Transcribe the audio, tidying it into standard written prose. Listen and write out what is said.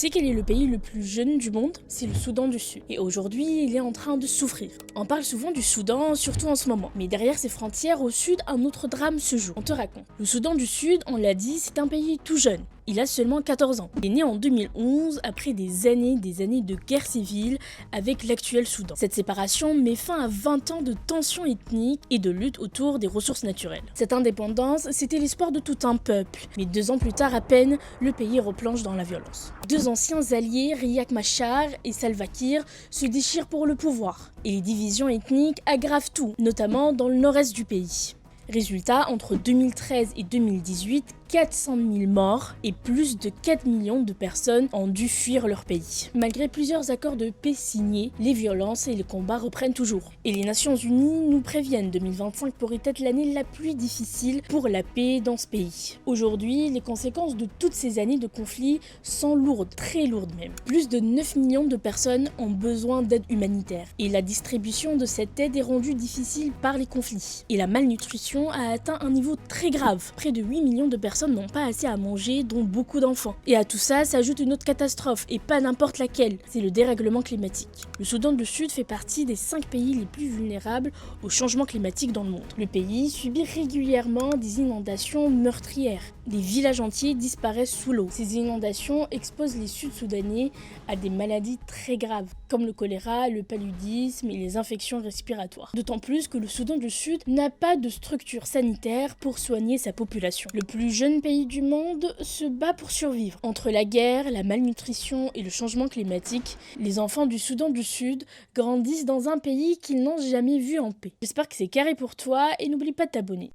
sais quel est le pays le plus jeune du monde? C'est le Soudan du Sud. Et aujourd'hui, il est en train de souffrir. On parle souvent du Soudan, surtout en ce moment. Mais derrière ses frontières, au sud, un autre drame se joue. On te raconte. Le Soudan du Sud, on l'a dit, c'est un pays tout jeune. Il a seulement 14 ans. Il est né en 2011, après des années de guerre civile avec l'actuel Soudan. Cette séparation met fin à 20 ans de tensions ethniques et de lutte autour des ressources naturelles. Cette indépendance, c'était l'espoir de tout un peuple. Mais 2 ans plus tard à peine, le pays replonge dans la violence. 2 anciens alliés, Riek Machar et Salva Kiir, se déchirent pour le pouvoir. Et les divisions ethniques aggravent tout, notamment dans le nord-est du pays. Résultat, entre 2013 et 2018, 400 000 morts et plus de 4 millions de personnes ont dû fuir leur pays. Malgré plusieurs accords de paix signés, les violences et les combats reprennent toujours. Et les Nations Unies nous préviennent, 2025 pourrait être l'année la plus difficile pour la paix dans ce pays. Aujourd'hui, les conséquences de toutes ces années de conflits sont lourdes, très lourdes même. Plus de 9 millions de personnes ont besoin d'aide humanitaire. Et la distribution de cette aide est rendue difficile par les conflits. Et la malnutrition a atteint un niveau très grave. Près de 8 millions de personnes n'ont pas assez à manger, dont beaucoup d'enfants. Et à tout ça s'ajoute une autre catastrophe, et pas n'importe laquelle, c'est le dérèglement climatique. Le Soudan du Sud fait partie des 5 pays les plus vulnérables au changement climatique dans le monde. Le pays subit régulièrement des inondations meurtrières. Des villages entiers disparaissent sous l'eau. Ces inondations exposent les Sud-Soudanais à des maladies très graves, comme le choléra, le paludisme et les infections respiratoires. D'autant plus que le Soudan du Sud n'a pas de structure sanitaire pour soigner sa population. Le plus jeune pays du monde se bat pour survivre. Entre la guerre, la malnutrition et le changement climatique, les enfants du Soudan du Sud grandissent dans un pays qu'ils n'ont jamais vu en paix. J'espère que c'est carré pour toi et n'oublie pas de t'abonner.